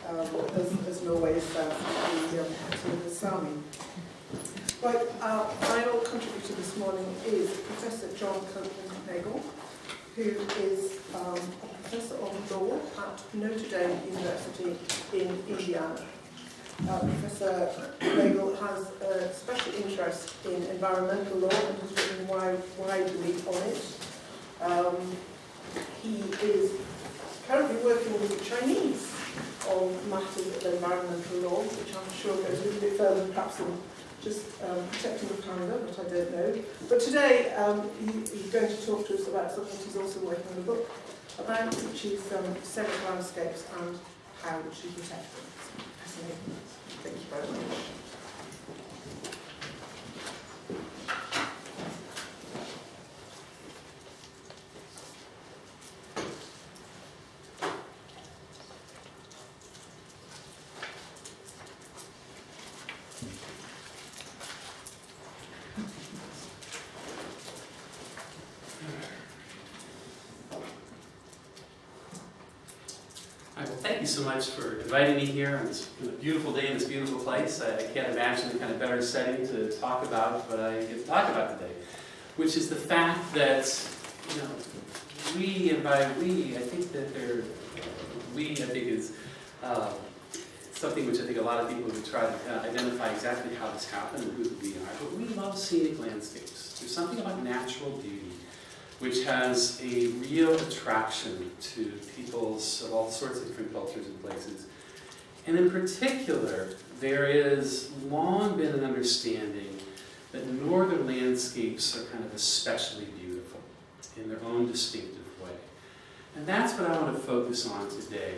as Norway is south to the Sami. Right, our final contributor this morning is Professor John Copeland Nagle, who is a Professor of Law at Notre Dame University in Indiana. Professor Nagle has a special interest in environmental law and has written widely on it. He is currently working with the Chinese on matters of environmental law, which I'm sure goes a little bit further perhaps than just protecting the climate, but I don't know. But today he's going to talk to us about something he's also working on a book about, which is scenic landscapes and how we should protect them. It's fascinating. Thank you very much. Thank you so much for inviting me here on this beautiful day in this beautiful place. I can't imagine a kind of better setting to talk about what I get to talk about today, which is the fact that, we, and by we, I think that is something which I think a lot of people would try to identify exactly how this happened and who we are. But we love scenic landscapes. There's something about natural beauty which has a real attraction to peoples of all sorts of different cultures and places. And in particular, there has long been an understanding that northern landscapes are kind of especially beautiful in their own distinctive way. And that's what I want to focus on today,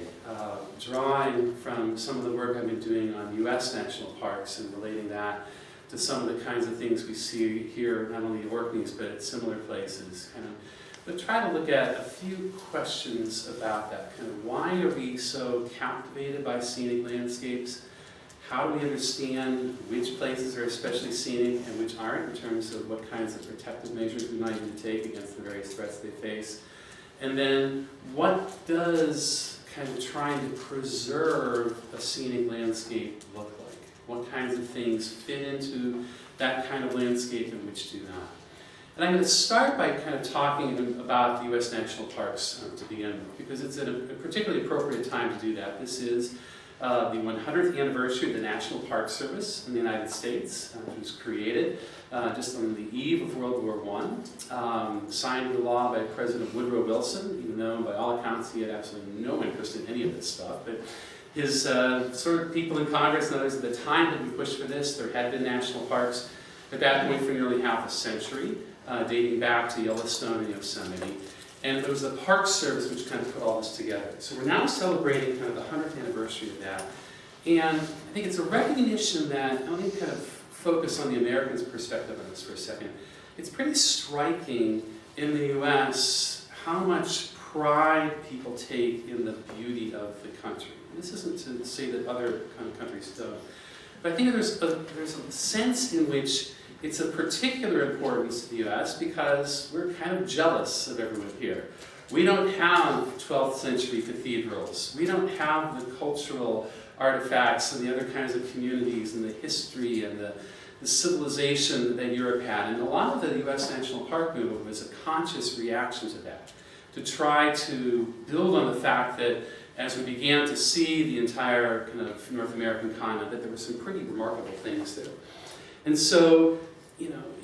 drawing from some of the work I've been doing on U.S. national parks and relating that to some of the kinds of things we see here, not only at Orkneys, but at similar places. But try to look at a few questions about that. Why are we so captivated by scenic landscapes? How do we understand which places are especially scenic and which aren't, in terms of what kinds of protective measures we might need to take against the various threats they face? And then, what does trying to preserve a scenic landscape look like? What kinds of things fit into that kind of landscape and which do not? And I'm going to start by talking about the U.S. national parks to begin with, because it's a particularly appropriate time to do that. This is the 100th anniversary of the National Park Service in the United States, which was created just on the eve of World War I, signed into law by President Woodrow Wilson, even though by all accounts he had absolutely no interest in any of this stuff. But his sort of people in Congress and others at the time that we pushed for this. There had been national parks at that point for nearly half a century, dating back to Yellowstone and Yosemite. And there was a Park Service which put all this together. So we're now celebrating the 100th anniversary of that. And I think it's a recognition that, let me focus on the Americans' perspective on this for a second. It's pretty striking in the U.S. how much pride people take in the beauty of the country. This isn't to say that other countries don't. But I think there's a sense in which it's of particular importance to the U.S. because we're jealous of everyone here. We don't have 12th century cathedrals. We don't have the cultural artifacts and the other kinds of communities and the history and the civilization that Europe had. And a lot of the U.S. National Park movement was a conscious reaction to that, to try to build on the fact that as we began to see the entire North American continent, that there were some pretty remarkable things there. And so,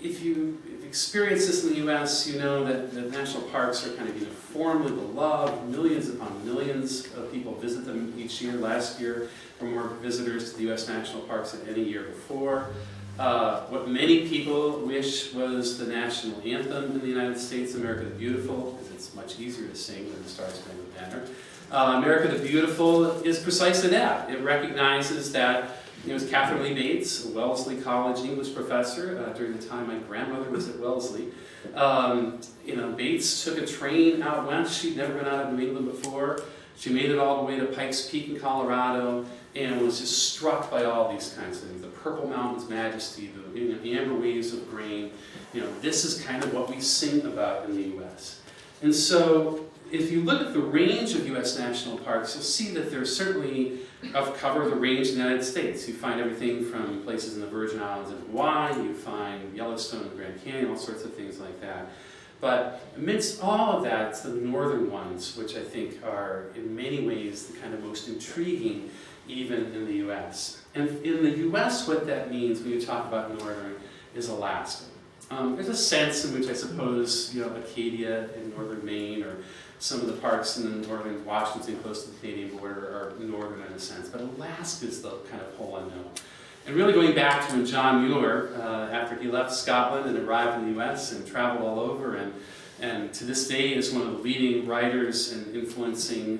if you experience this in the U.S., you know that the national parks are uniformly beloved. Millions upon millions of people visit them each year. Last year, there were more visitors to the U.S. national parks than any year before. What many people wish was the national anthem in the United States, America the Beautiful, because it's much easier to sing than the Star Spangled Banner. America the Beautiful is precisely that. It recognizes that it was Catherine Lee Bates, a Wellesley College English professor during the time my grandmother was at Wellesley. Bates took a train out west. She'd never been out of New England before. She made it all the way to Pikes Peak in Colorado and was just struck by all these kinds of things. The Purple Mountains majesty, the amber waves of grain. This is what we sing about in the U.S. And so, if you look at the range of U.S. national parks, you'll see that there's certainly cover the range in the United States. You find everything from places in the Virgin Islands and Hawaii, you find Yellowstone and Grand Canyon, all sorts of things like that. But amidst all of that, it's the northern ones, which I think are in many ways the kind of most intriguing, even in the U.S. And in the U.S., what that means when you talk about northern is Alaska. There's a sense in which I suppose, Acadia in northern Maine, or some of the parks in northern Washington close to the Canadian border are northern in a sense, but Alaska is the kind of whole unknown. And really going back to when John Muir, after he left Scotland and arrived in the U.S. and traveled all over, and to this day is one of the leading writers and influencing,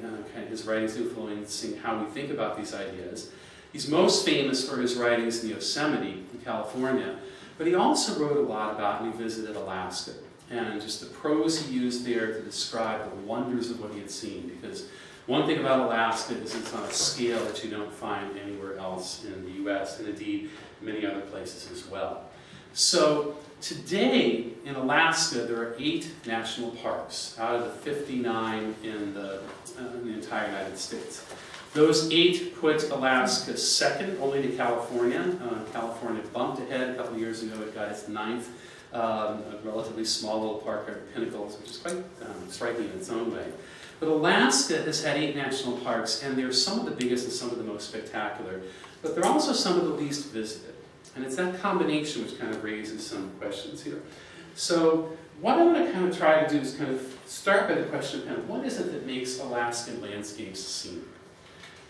his writings influencing how we think about these ideas. He's most famous for his writings in Yosemite in California, but he also wrote a lot about, and he visited Alaska, and just the prose he used there to describe the wonders of what he had seen, because one thing about Alaska is it's on a scale that you don't find anywhere else in the U.S., and indeed many other places as well. So today in Alaska there are 8 national parks out of the 59 in the entire United States. Those 8 put Alaska second only to California. California bumped ahead a couple of years ago. It got its 9th, a relatively small little park at Pinnacles, which is quite striking in its own way. But Alaska has had 8 national parks, and they're some of the biggest and some of the most spectacular. But they're also some of the least visited. And it's that combination which kind of raises some questions here. So what I'm going to kind of try to do is kind of start by the question of what is it that makes Alaskan landscapes scenic?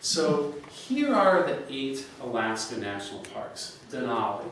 So here are the 8 Alaska national parks. Denali,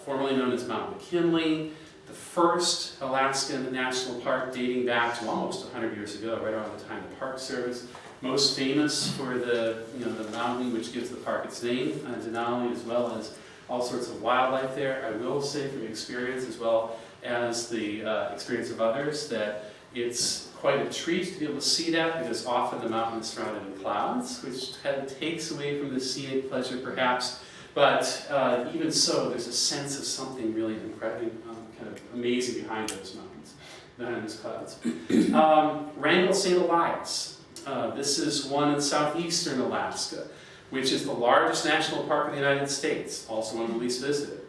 formerly known as Mount McKinley, the first Alaskan national park dating back to almost 100 years ago, right around the time of the Park Service. Most famous for the mountain which gives the park its name, Denali, as well as all sorts of wildlife there. I will say from experience, as well as the experience of others, that it's quite a treat to be able to see that, because often the mountain is surrounded in clouds, which kind of takes away from the scenic pleasure perhaps. But even so, there's a sense of something really incredible, kind of amazing behind those mountains, behind those clouds. Wrangell St. Elias. This is one in southeastern Alaska, which is the largest national park in the United States, also one of the least visited.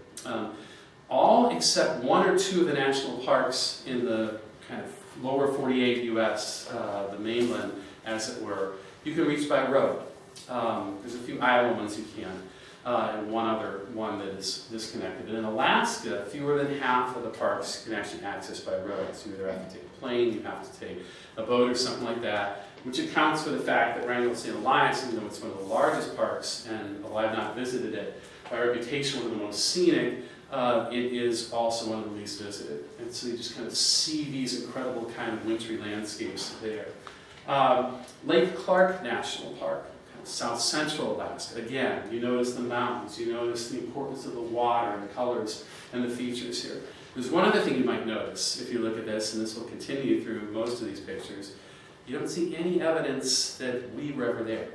All except 1 or 2 of the national parks in the kind of lower 48 U.S., the mainland, as it were, you can reach by road. There's a few Iowa ones you can, and one that is disconnected. But in Alaska, fewer than half of the parks can actually access by road. So you either have to take a plane, you have to take a boat or something like that, which accounts for the fact that Wrangell St. Elias, even though it's one of the largest parks, and although I've not visited it, by reputation one of the most scenic, it is also one of the least visited. And so you just kind of see these incredible kind of wintry landscapes there. Lake Clark National Park, kind of south central Alaska. Again, you notice the mountains, you notice the importance of the water and the colors and the features here. There's one other thing you might notice if you look at this, and this will continue through most of these pictures. You don't see any evidence that we were ever there.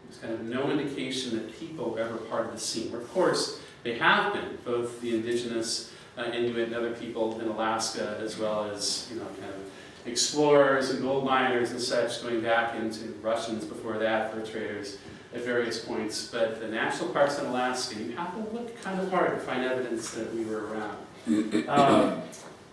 There's kind of no indication that people were ever part of the scene. Where, of course, they have been, both the indigenous Inuit and other people in Alaska, as well as kind of explorers and gold miners and such, going back into Russians before that, fur traders at various points. But the national parks in Alaska, you have to look kind of hard to find evidence that we were around.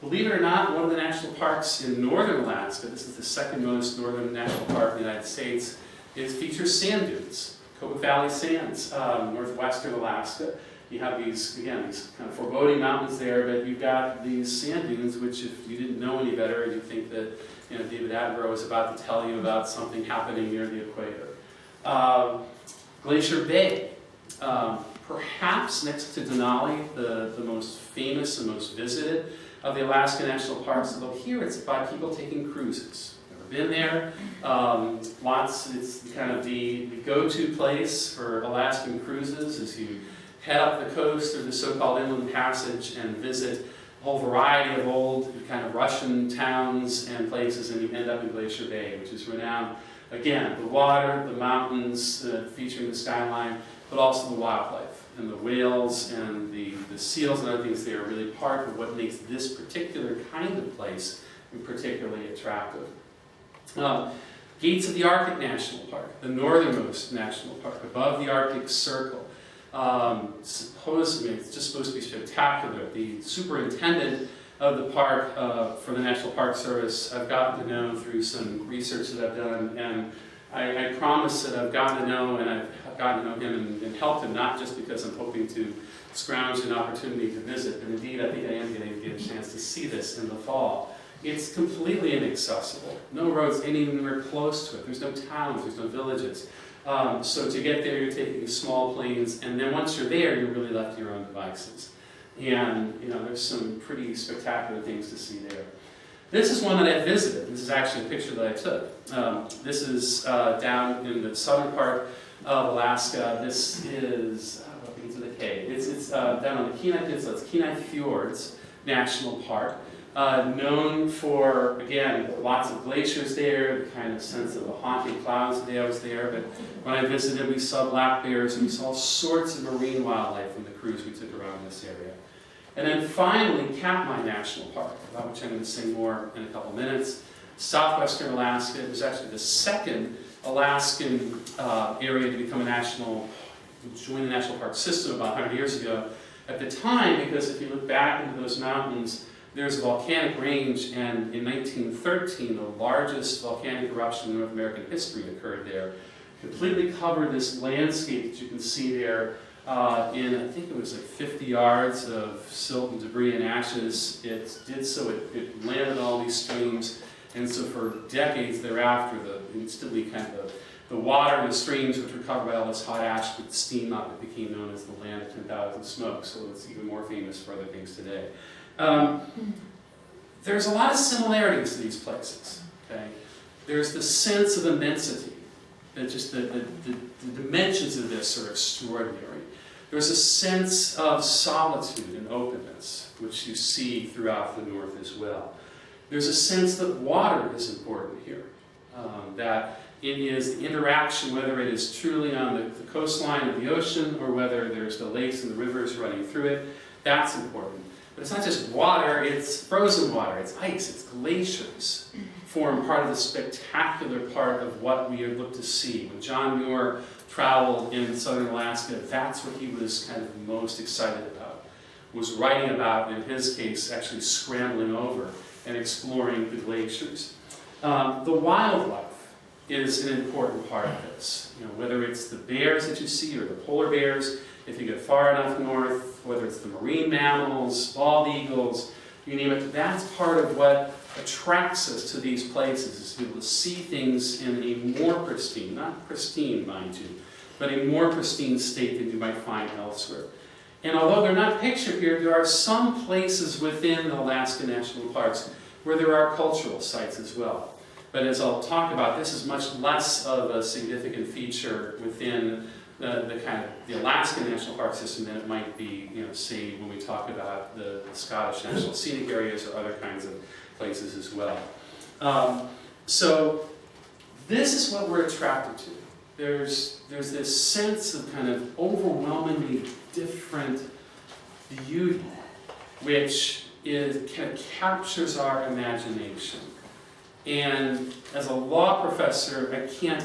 Believe it or not, one of the national parks in northern Alaska, this is the second most northern national park in the United States, features sand dunes, Copeland Valley Sands, northwestern Alaska. You have these kind of foreboding mountains there, but you've got these sand dunes, which if you didn't know any better, you think that David Attenborough was about to tell you about something happening near the equator. Glacier Bay, perhaps next to Denali, the most famous and most visited of the Alaska National Parks, although here it's by people taking cruises. Never been there. It's kind of the go-to place for Alaskan cruises as you head up the coast through the so-called Inland Passage and visit a whole variety of old kind of Russian towns and places, and you end up in Glacier Bay, which is renowned, again, the water, the mountains featuring the skyline, but also the wildlife. And the whales and the seals and other things there are really part of what makes this particular kind of place particularly attractive. Gates of the Arctic National Park, the northernmost national park, above the Arctic Circle. Supposedly, it's just supposed to be spectacular. The superintendent of the park for the National Park Service, I've gotten to know through some research that I've done, and I promise that I've gotten to know, and I've gotten to know him and helped him, not just because I'm hoping to scrounge an opportunity to visit, but indeed I think I am going to get a chance to see this in the fall. It's completely inaccessible. No roads anywhere close to it. There's no towns, there's no villages. So to get there, you're taking small planes, and then once you're there, you're really left to your own devices. And there's some pretty spectacular things to see there. This is one that I visited. This is actually a picture that I took. This is down in the southern part of Alaska. This is, what begins with a K. It's down on the Kenai Peninsula. It's Kenai Fjords National Park. Known for, again, lots of glaciers there, the kind of sense of a haunting clouds the day I was there. But when I visited, we saw black bears and we saw all sorts of marine wildlife in the cruise we took around this area. And then finally, Katmai National Park, about which I'm going to say more in a couple minutes. Southwestern Alaska. It was actually the second Alaskan area to become join the national park system about 100 years ago. At the time, because if you look back into those mountains, there's a volcanic range, and in 1913, the largest volcanic eruption in North American history occurred there. Completely covered this landscape that you can see there in, I think it was like 50 yards of silt and debris and ashes. It did so, it landed all these streams, and so for decades thereafter, the water in the streams, which were covered by all this hot ash, would steam up. It became known as the land of 10,000 smokes, so it's even more famous for other things today. There's a lot of similarities to these places. Okay, there's the sense of immensity. That just the dimensions of this are extraordinary. There's a sense of solitude and openness, which you see throughout the north as well. There's a sense that water is important here. That it is the interaction, whether it is truly on the coastline of the ocean or whether there's the lakes and the rivers running through it, that's important. But it's not just water, it's frozen water, it's ice, it's glaciers form part of the spectacular part of what we look to see. When John Muir traveled in southern Alaska, that's what he was kind of most excited about, was writing about, in his case, actually scrambling over and exploring the glaciers. The wildlife is an important part of this. Whether it's the bears that you see or the polar bears, if you get far enough north, whether it's the marine mammals, bald eagles, you name it, that's part of what attracts us to these places, is to be able to see things in a more pristine, not pristine, mind you, but a more pristine state than you might find elsewhere. And although they're not pictured here, there are some places within the Alaska National Parks where there are cultural sites as well. But as I'll talk about, this is much less of a significant feature within the Alaska National Park system than it might be, say, when we talk about the Scottish National Scenic areas or other kinds of places as well. So this is what we're attracted to. There's this sense of kind of overwhelmingly different beauty, which kind of captures our imagination. And as a law professor, I can't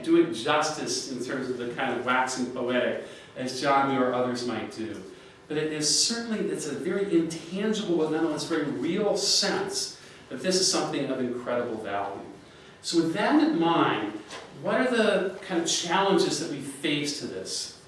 do it justice in terms of the kind of waxing poetic as John Muir or others might do. But it's a very intangible but nonetheless very real sense that this is something of incredible value. So with that in mind, what are the kind of challenges that we face to this?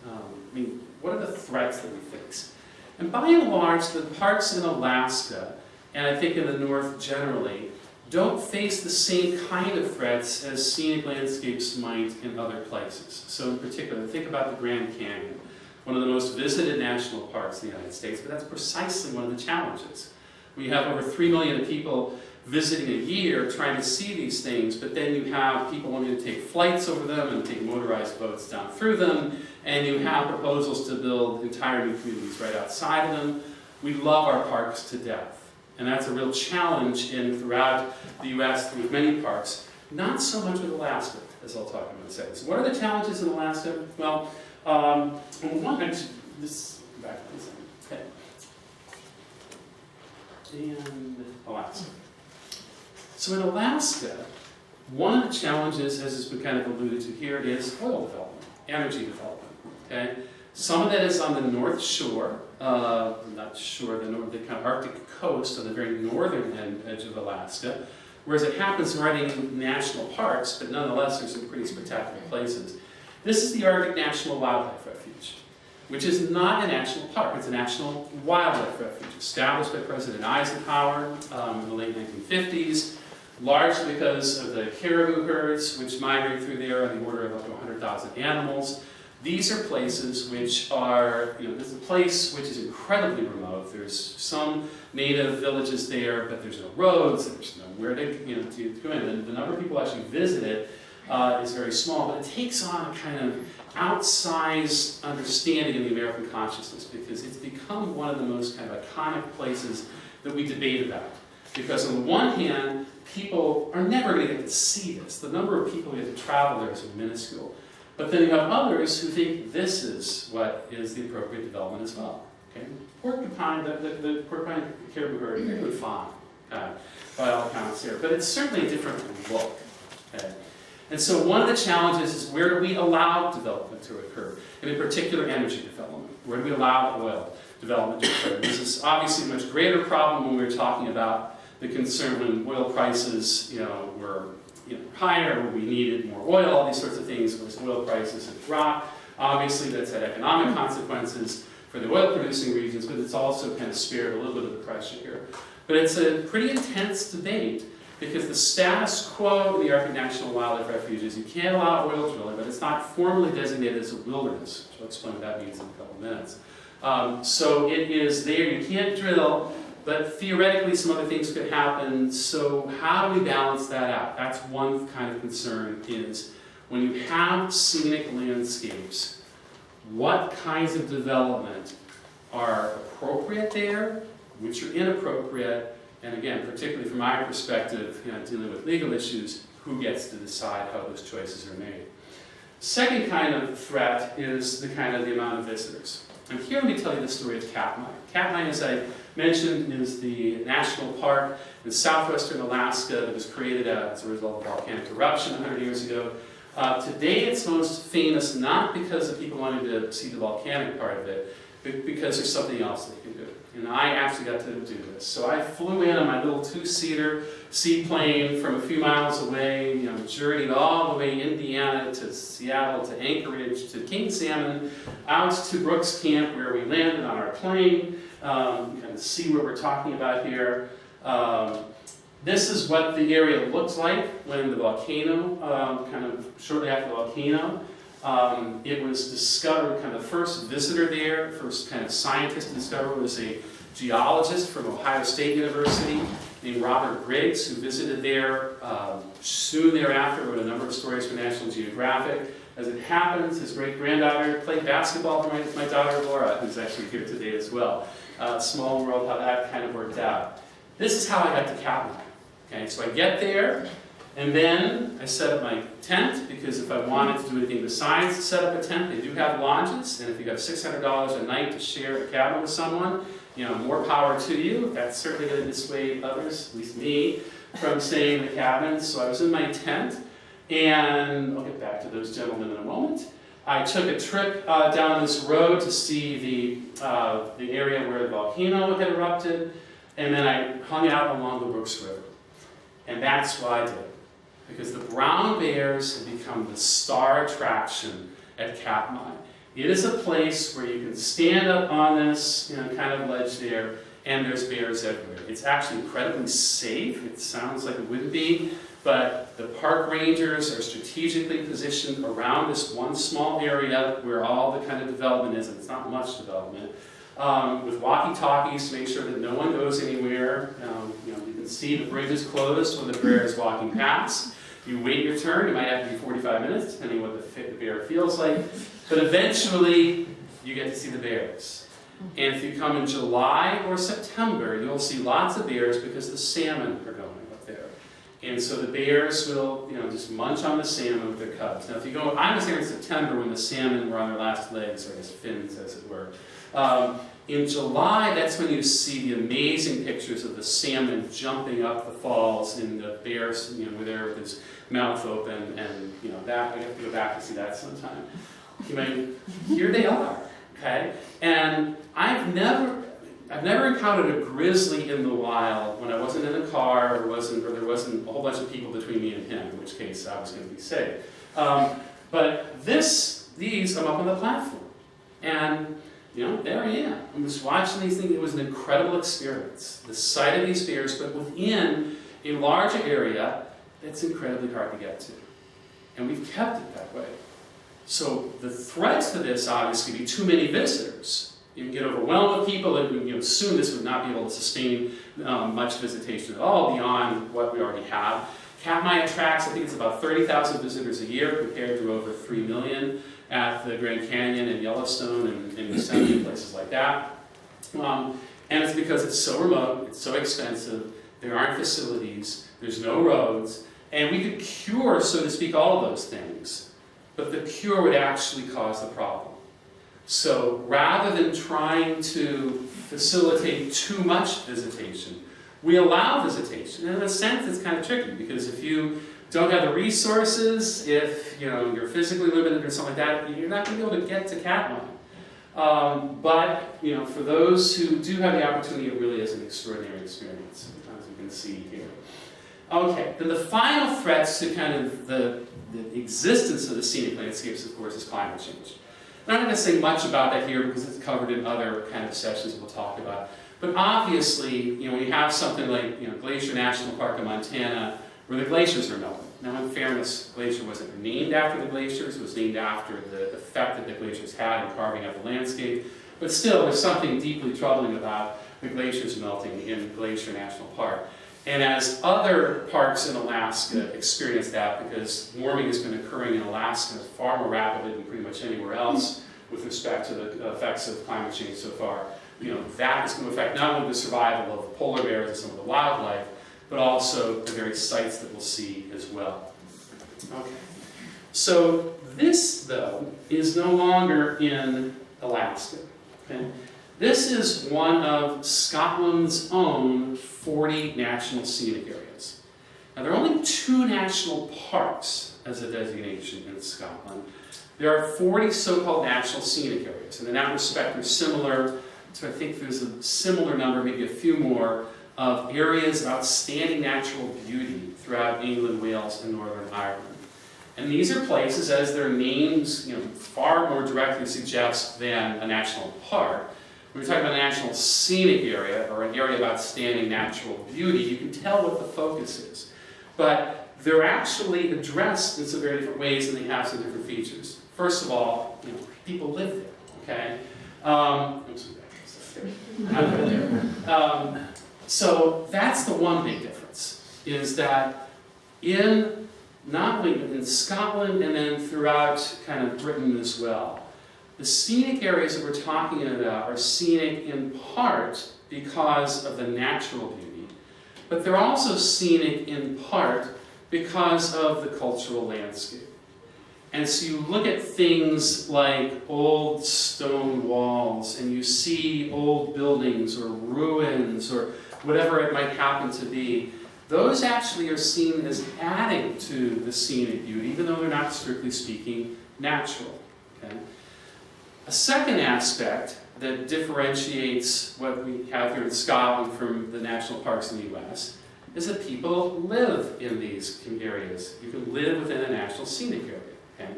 What are the threats that we face? And by and large, the parks in Alaska, and I think in the north generally, don't face the same kind of threats as scenic landscapes might in other places. So in particular, think about the Grand Canyon, one of the most visited national parks in the United States, but that's precisely one of the challenges. We have over 3 million people visiting a year trying to see these things, but then you have people wanting to take flights over them and take motorized boats down through them, and you have proposals to build entire new communities right outside of them. We love our parks to death. And that's a real challenge throughout the U.S. with many parks. Not so much with Alaska, as I'll talk about in a second. So what are the challenges in Alaska? Well, one, actually, this, back to this second. Okay. And Alaska. So in Alaska, one of the challenges, as has been kind of alluded to here, is oil development, energy development. Okay? Some of that is on the North Shore, not shore, the kind of Arctic coast on the very northern edge of Alaska, whereas it happens right in national parks, but nonetheless there's some pretty spectacular places. This is the Arctic National Wildlife Refuge, which is not a national park, it's a national wildlife refuge, established by President Eisenhower in the late 1950s, largely because of the caribou herds, which migrate through there on the order of up to 100,000 animals. These are places which are, this is a place which is incredibly remote. There's some native villages there, but there's no roads, there's nowhere to go in. And the number of people who actually visit it is very small, but it takes on a kind of outsized understanding of the American consciousness because it's become one of the most kind of iconic places that we debate about. Because on the one hand, people are never going to get to see this. The number of people who get to travel there is minuscule. But then you have others who think this is what is the appropriate development as well. Okay? Porcupine, the porcupine caribou herd, they're doing fine, by all accounts here. But it's certainly a different look. Okay? And so one of the challenges is where do we allow development to occur? And in particular, energy development. Where do we allow oil development to occur? This is obviously a much greater problem when we're talking about the concern when oil prices, were higher, when we needed more oil, all these sorts of things, as oil prices have dropped. Obviously, that's had economic consequences for the oil-producing regions, but it's also kind of spared a little bit of the pressure here. But it's a pretty intense debate because the status quo in the Arctic National Wildlife Refuge is you can't allow oil drilling, but it's not formally designated as a wilderness, which I'll explain what that means in a couple of minutes. So it is there, you can't drill, but theoretically some other things could happen, so how do we balance that out? That's one kind of concern is when you have scenic landscapes, what kinds of development are appropriate there, which are inappropriate, and again, particularly from my perspective, dealing with legal issues, who gets to decide how those choices are made. Second kind of threat is the amount of visitors. And here let me tell you the story of Katmai. Katmai, as I mentioned, is the national park in southwestern Alaska that was created as a result of volcanic eruption 100 years ago. Today it's most famous not because of people wanting to see the volcanic part of it, but because there's something else they can do. And I actually got to do this. So I flew in on my little two-seater seaplane from a few miles away, journeyed all the way Indiana to Seattle to Anchorage to King Salmon, out to Brooks Camp where we landed on our plane. Kind of see what we're talking about here. This is what the area looked like when the volcano, kind of shortly after the volcano. It was discovered, kind of the first visitor there, first kind of scientist to discover was a geologist from Ohio State University named Robert Griggs, who visited there soon thereafter, wrote a number of stories for National Geographic. As it happens, his great-granddaughter played basketball for my daughter Laura, who's actually here today as well. Small world, how that kind of worked out. This is how I got to Katmai. Okay, so I get there, and then I set up my tent, because if I wanted to do anything besides set up a tent, they do have lodges, and if you got $600 a night to share a cabin with someone, more power to you. That's certainly going to dissuade others, at least me, from staying in the cabin. So I was in my tent, and I'll get back to those gentlemen in a moment. I took a trip down this road to see the area where the volcano had erupted, and then I hung out along the Brooks River. And that's what I did. Because the brown bears have become the star attraction at Katmai. It is a place where you can stand up on this kind of ledge there, and there's bears everywhere. It's actually incredibly safe. It sounds like it wouldn't be, but the park rangers are strategically positioned around this one small area where all the kind of development is, and it's not much development, with walkie-talkies to make sure that no one goes anywhere. You can see the bridge is closed when the bear is walking past. You wait your turn. It might have to be 45 minutes, depending on what the bear feels like. But eventually, you get to see the bears. And if you come in July or September, you'll see lots of bears because the salmon are going up there. And so the bears will, just munch on the salmon with their cubs. Now, if you go, I was there in September when the salmon were on their last legs, or as fins, as it were. In July, that's when you see the amazing pictures of the salmon jumping up the falls, and the bears, were there with his mouth open, and that we have to go back to see that sometime. Here they are, okay? And I've never encountered a grizzly in the wild when I wasn't in a car, or there wasn't a whole bunch of people between me and him, in which case I was going to be safe. But these, I'm up on the platform, and there I am. I'm just watching these things. It was an incredible experience. The sight of these bears, but within a larger area that's incredibly hard to get to. And we've kept it that way. So the threats to this obviously be too many visitors. You can get overwhelmed with people, and soon this would not be able to sustain much visitation at all beyond what we already have. Katmai attracts, I think it's about 30,000 visitors a year compared to over 3 million at the Grand Canyon and Yellowstone and Yosemite and places like that. And it's because it's so remote, it's so expensive, there aren't facilities, there's no roads, and we could cure, so to speak, all of those things, but the cure would actually cause the problem. So rather than trying to facilitate too much visitation, we allow visitation. And in a sense, it's kind of tricky, because if you don't have the resources, if you're physically limited or something like that, you're not going to be able to get to Katmai. But for those who do have the opportunity, it really is an extraordinary experience, as you can see here. Okay, then the final threats to kind of the existence of the scenic landscapes, of course, is climate change. I'm not going to say much about that here because it's covered in other kind of sessions we'll talk about. But obviously, when you have something like Glacier National Park in Montana, where the glaciers are melting. Now, in fairness, Glacier wasn't named after the glaciers, it was named after the effect that the glaciers had in carving up the landscape. But still, there's something deeply troubling about the glaciers melting in Glacier National Park. And as other parks in Alaska experience that, because warming has been occurring in Alaska far more rapidly than pretty much anywhere else with respect to the effects of climate change so far, that is going to affect not only the survival of the polar bears and some of the wildlife, but also the very sites that we'll see as well. Okay. So this, though, is no longer in Alaska. Okay? This is one of Scotland's own 40 national scenic areas. Now, there are only 2 national parks as a designation in Scotland. There are 40 so-called national scenic areas, and in that respect, they're similar to, I think there's a similar number, maybe a few more, of areas of outstanding natural beauty throughout England, Wales, and Northern Ireland. And these are places, as their names far more directly suggest than a national park. When we're talking about a national scenic area, or an area of outstanding natural beauty, you can tell what the focus is. But they're actually addressed in some very different ways, and they have some different features. First of all, people live there, okay? So that's the one big difference, is that not only in Scotland and then throughout kind of Britain as well, the scenic areas that we're talking about are scenic in part because of the natural beauty, but they're also scenic in part because of the cultural landscape. And so you look at things like old stone walls, and you see old buildings or ruins or whatever it might happen to be. Those actually are seen as adding to the scenic beauty, even though they're not, strictly speaking, natural. Okay? A second aspect that differentiates what we have here in Scotland from the national parks in the U.S. is that people live in these areas. You can live within a national scenic area. Okay?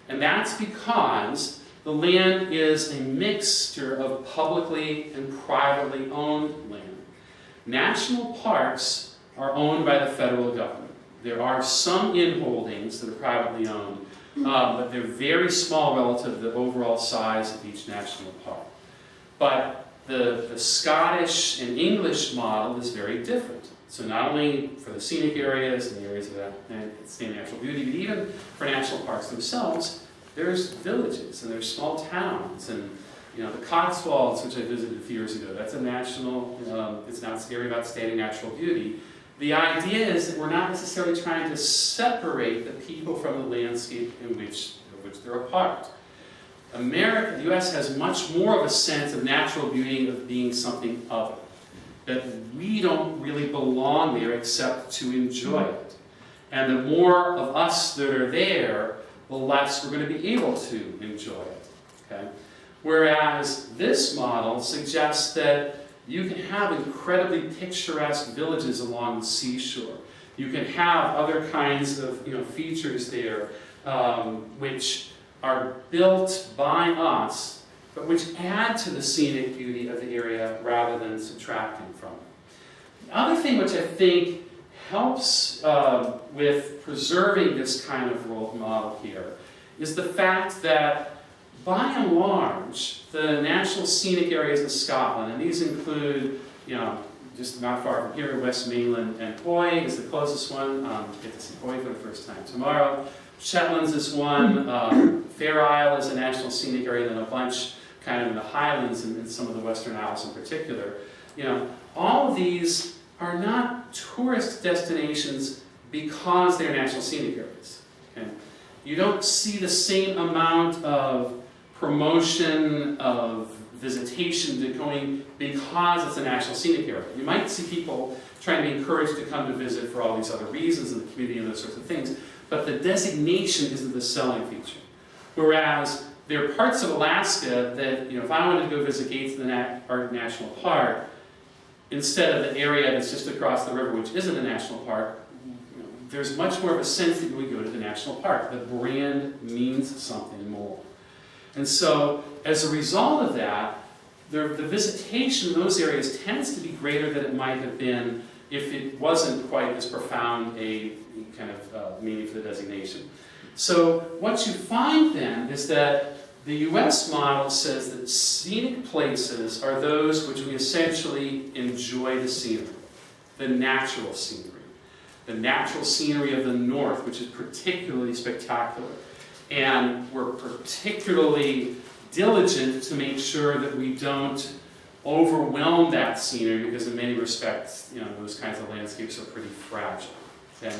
And that's because the land is a mixture of publicly and privately owned land. National parks are owned by the federal government. There are some inholdings that are privately owned, but they're very small relative to the overall size of each national park. But the Scottish and English model is very different. So not only for the scenic areas and the areas of outstanding natural beauty, but even for national parks themselves, there's villages and there's small towns. And the Cotswolds, which I visited a few years ago, that's a national, it's not an area of outstanding natural beauty. The idea is that we're not necessarily trying to separate the people from the landscape of which they're a part. America, the US, has much more of a sense of natural beauty of being something other. That we don't really belong there except to enjoy it. And the more of us that are there, the less we're going to be able to enjoy it. Okay? Whereas this model suggests that you can have incredibly picturesque villages along the seashore. You can have other kinds of features there which are built by us, but which add to the scenic beauty of the area rather than subtracting from it. The other thing which I think helps with preserving this kind of role model here is the fact that, by and large, the national scenic areas in Scotland, and these include, just not far from here, West Mainland and Hoy is the closest one. Get to see Hoy for the first time tomorrow. Shetlands is one. Fair Isle is a national scenic area, then a bunch kind of in the Highlands and in some of the Western Isles in particular. All of these are not tourist destinations because they're national scenic areas. Okay? You don't see the same amount of promotion of visitation to going because it's a national scenic area. You might see people trying to be encouraged to come to visit for all these other reasons in the community and those sorts of things, but the designation isn't the selling feature. Whereas there are parts of Alaska that, if I wanted to go visit Gates National Park, instead of the area that's just across the river, which isn't a national park, there's much more of a sense that we go to the national park. The brand means something more. And so, as a result of that, the visitation in those areas tends to be greater than it might have been if it wasn't quite as profound a kind of meaning for the designation. So what you find then is that the US model says that scenic places are those which we essentially enjoy the scenery, the natural scenery. The natural scenery of the north, which is particularly spectacular. And we're particularly diligent to make sure that we don't overwhelm that scenery, because in many respects, those kinds of landscapes are pretty fragile. Okay?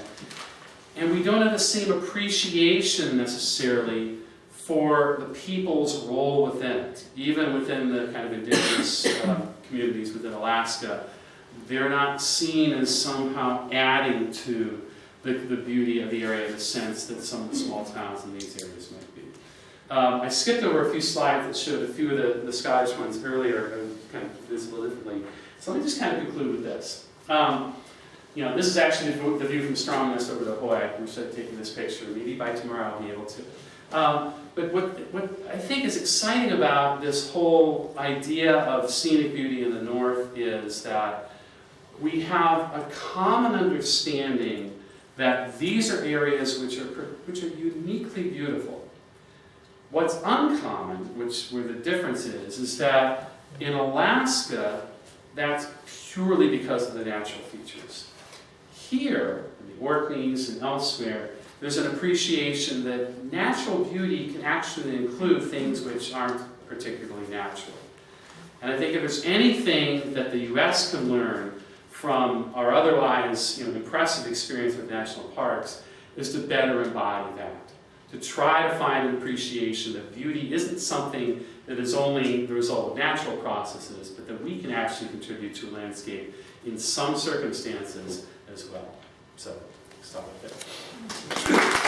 And we don't have the same appreciation necessarily for the people's role within it. Even within the kind of indigenous communities within Alaska, they're not seen as somehow adding to the beauty of the area in the sense that some of the small towns in these areas might be. I skipped over a few slides that showed a few of the Scottish ones earlier, kind of visible differently. So let me just kind of conclude with this. This is actually the view from Strongness over to Hoy. I wish I'd taken this picture. Maybe by tomorrow I'll be able to. But what I think is exciting about this whole idea of scenic beauty in the north is that we have a common understanding that these are areas which are uniquely beautiful. What's uncommon, where the difference is that in Alaska, that's purely because of the natural features. Here, in the Orkneys and elsewhere, there's an appreciation that natural beauty can actually include things which aren't particularly natural. And I think if there's anything that the US can learn from our otherwise impressive experience with national parks, is to better embody that. To try to find an appreciation that beauty isn't something that is only the result of natural processes, but that we can actually contribute to a landscape in some circumstances as well. So, stop it there.